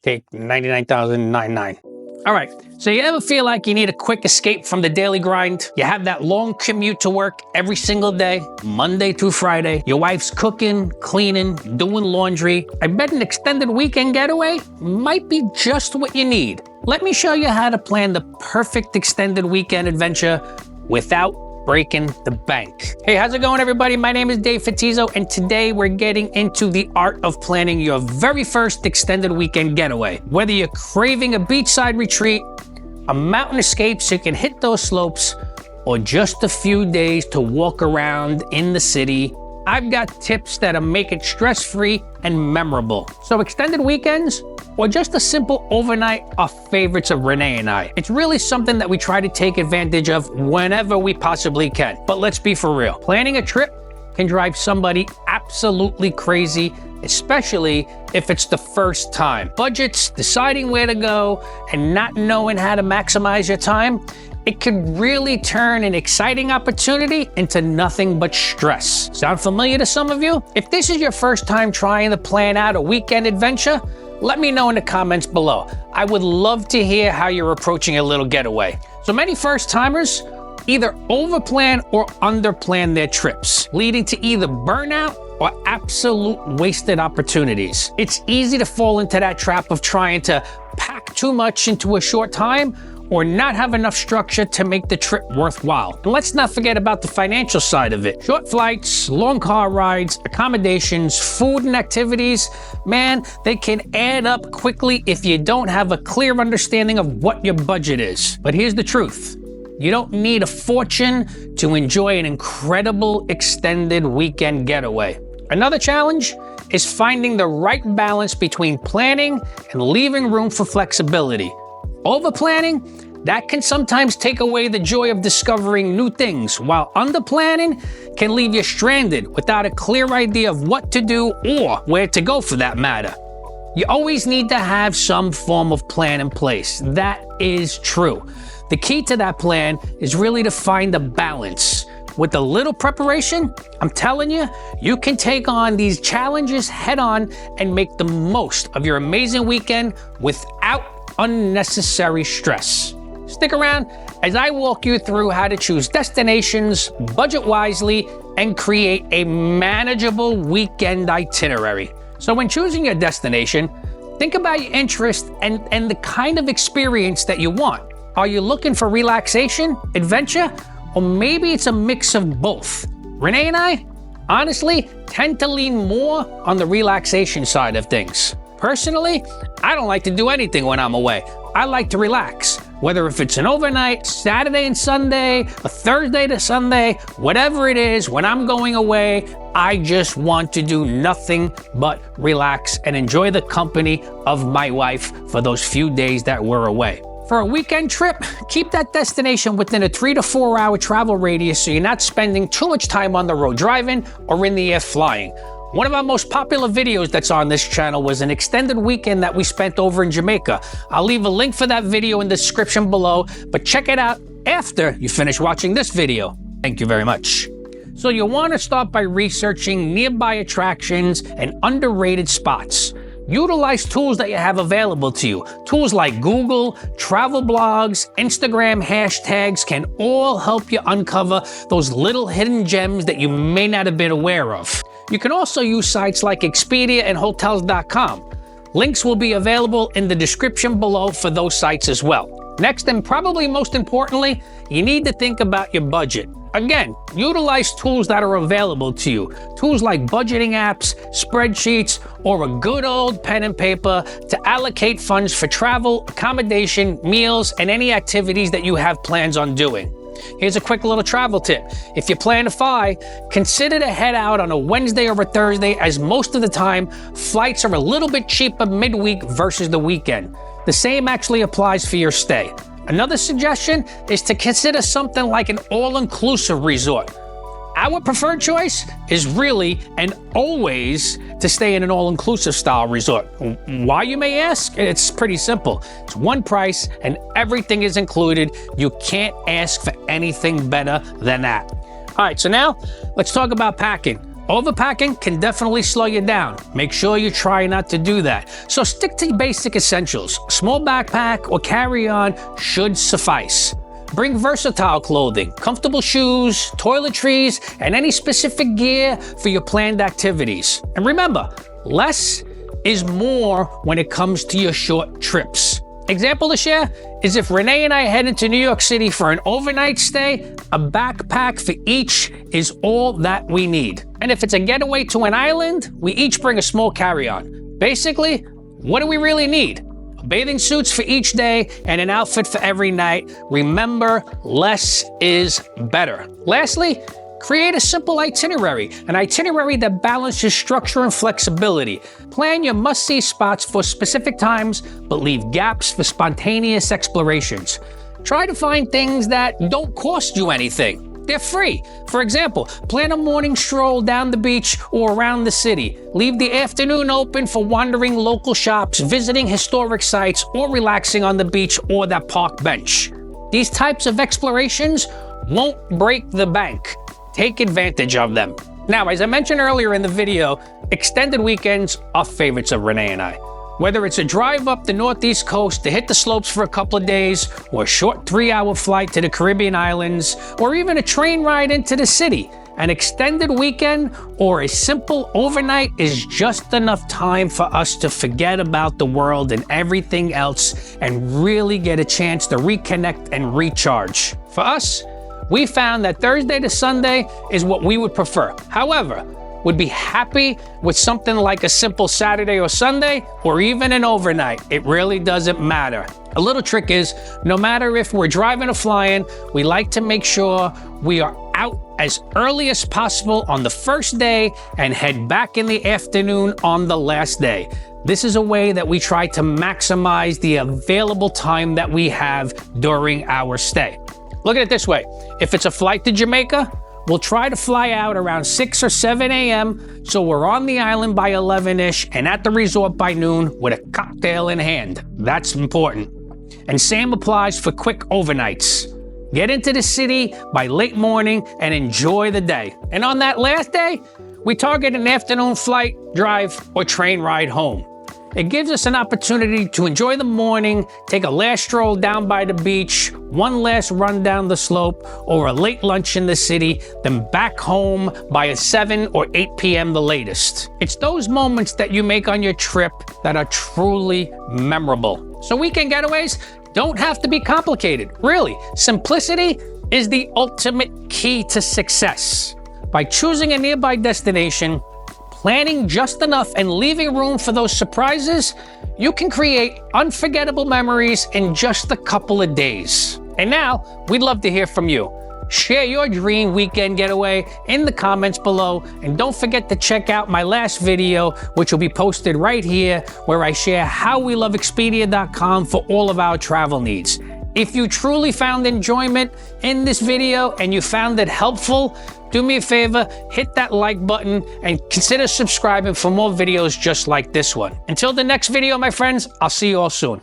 take 99,099. All right, so you ever feel like you need a quick escape from the daily grind? You have that long commute to work every single day, Monday through Friday. Your wife's cooking, cleaning, doing laundry. I bet an extended weekend getaway might be just what you need. Let me show you how to plan the perfect extended weekend adventure without breaking the bank. Hey, how's it going, everybody? My name is Dave Fattizzo, and today we're getting into the art of planning your very first extended weekend getaway. Whether you're craving a beachside retreat, a mountain escape so you can hit those slopes, or just a few days to walk around in the city, I've got tips that'll make it stress-free and memorable. So extended weekends, or just a simple overnight, are favorites of Renee and I. It's really something that we try to take advantage of whenever we possibly can. But let's be for real. Planning a trip can drive somebody absolutely crazy, especially if it's the first time. Budgets, deciding where to go, and not knowing how to maximize your time, it could really turn an exciting opportunity into nothing but stress. Sound familiar to some of you? If this is your first time trying to plan out a weekend adventure, let me know in the comments below. I would love to hear how you're approaching a little getaway. So many first-timers either overplan or underplan their trips, leading to either burnout or absolute wasted opportunities. It's easy to fall into that trap of trying to pack too much into a short time or not have enough structure to make the trip worthwhile. And let's not forget about the financial side of it. Short flights, long car rides, accommodations, food and activities, man, they can add up quickly if you don't have a clear understanding of what your budget is. But here's the truth. You don't need a fortune to enjoy an incredible extended weekend getaway. Another challenge is finding the right balance between planning and leaving room for flexibility. Over-planning, that can sometimes take away the joy of discovering new things, while under-planning can leave you stranded without a clear idea of what to do or where to go for that matter. You always need to have some form of plan in place. That is true. The key to that plan is really to find a balance. With a little preparation, I'm telling you, you can take on these challenges head on and make the most of your amazing weekend without unnecessary stress. Stick around as I walk you through how to choose destinations, budget wisely, and create a manageable weekend itinerary. So when choosing your destination, think about your interest and the kind of experience that you want. Are you looking for relaxation, adventure, or maybe it's a mix of both? Renee and I, honestly, tend to lean more on the relaxation side of things. Personally, I don't like to do anything when I'm away. I like to relax. Whether if it's an overnight, Saturday and Sunday, a Thursday to Sunday, whatever it is, when I'm going away, I just want to do nothing but relax and enjoy the company of my wife for those few days that we're away. For a weekend trip, keep that destination within a 3 to 4 hour travel radius so you're not spending too much time on the road driving or in the air flying. One of our most popular videos that's on this channel was an extended weekend that we spent over in Jamaica. I'll leave a link for that video in the description below, but check it out after you finish watching this video. Thank you very much. So you'll want to start by researching nearby attractions and underrated spots. Utilize tools that you have available to you. Tools like Google, travel blogs, Instagram hashtags can all help you uncover those little hidden gems that you may not have been aware of. You can also use sites like Expedia and Hotels.com. Links will be available in the description below for those sites as well. Next, and probably most importantly, you need to think about your budget. Again, utilize tools that are available to you. Tools like budgeting apps, spreadsheets, or a good old pen and paper to allocate funds for travel, accommodation, meals, and any activities that you have plans on doing. Here's a quick little travel tip. If you plan to fly, consider to head out on a Wednesday or a Thursday, as most of the time, flights are a little bit cheaper midweek versus the weekend. The same actually applies for your stay. Another suggestion is to consider something like an all-inclusive resort. Our preferred choice is really and always to stay in an all-inclusive style resort. Why, you may ask? It's pretty simple. It's one price and everything is included. You can't ask for anything better than that. All right, so now let's talk about packing. Overpacking can definitely slow you down. Make sure you try not to do that. So stick to basic essentials. Small backpack or carry-on should suffice. Bring versatile clothing, comfortable shoes, toiletries, and any specific gear for your planned activities. And remember, less is more when it comes to your short trips. Example to share is if Renee and I head into New York City for an overnight stay, a backpack for each is all that we need. And if it's a getaway to an island, we each bring a small carry-on. Basically, what do we really need? Bathing suits for each day and an outfit for every night. Remember, less is better. Lastly, create a simple itinerary, an itinerary that balances structure and flexibility. Plan your must-see spots for specific times, but leave gaps for spontaneous explorations. Try to find things that don't cost you anything. They're free. For example, plan a morning stroll down the beach or around the city. Leave the afternoon open for wandering local shops, visiting historic sites, or relaxing on the beach or that park bench. These types of explorations won't break the bank. Take advantage of them. Now, as I mentioned earlier in the video, extended weekends are favorites of Renee and I. Whether it's a drive up the Northeast coast to hit the slopes for a couple of days, or a short 3-hour flight to the Caribbean islands, or even a train ride into the city, an extended weekend or a simple overnight is just enough time for us to forget about the world and everything else and really get a chance to reconnect and recharge. For us, we found that Thursday to Sunday is what we would prefer. However, would be happy with something like a simple Saturday or Sunday, or even an overnight. It really doesn't matter. A little trick is, no matter if we're driving or flying, we like to make sure we are out as early as possible on the first day and head back in the afternoon on the last day. This is a way that we try to maximize the available time that we have during our stay. Look at it this way. If it's a flight to Jamaica, we'll try to fly out around 6 or 7 a.m. so we're on the island by 11-ish and at the resort by noon with a cocktail in hand. That's important. And same applies for quick overnights. Get into the city by late morning and enjoy the day. And on that last day, we target an afternoon flight, drive, or train ride home. It gives us an opportunity to enjoy the morning, take a last stroll down by the beach, one last run down the slope, or a late lunch in the city, then back home by 7 or 8 p.m. the latest. It's those moments that you make on your trip that are truly memorable. So weekend getaways don't have to be complicated. Really, simplicity is the ultimate key to success. By choosing a nearby destination, planning just enough and leaving room for those surprises, you can create unforgettable memories in just a couple of days. And now, we'd love to hear from you. Share your dream weekend getaway in the comments below, and don't forget to check out my last video, which will be posted right here, where I share how we love Expedia.com for all of our travel needs. If you truly found enjoyment in this video and you found it helpful, do me a favor, hit that like button and consider subscribing for more videos just like this one. Until the next video, my friends, I'll see you all soon.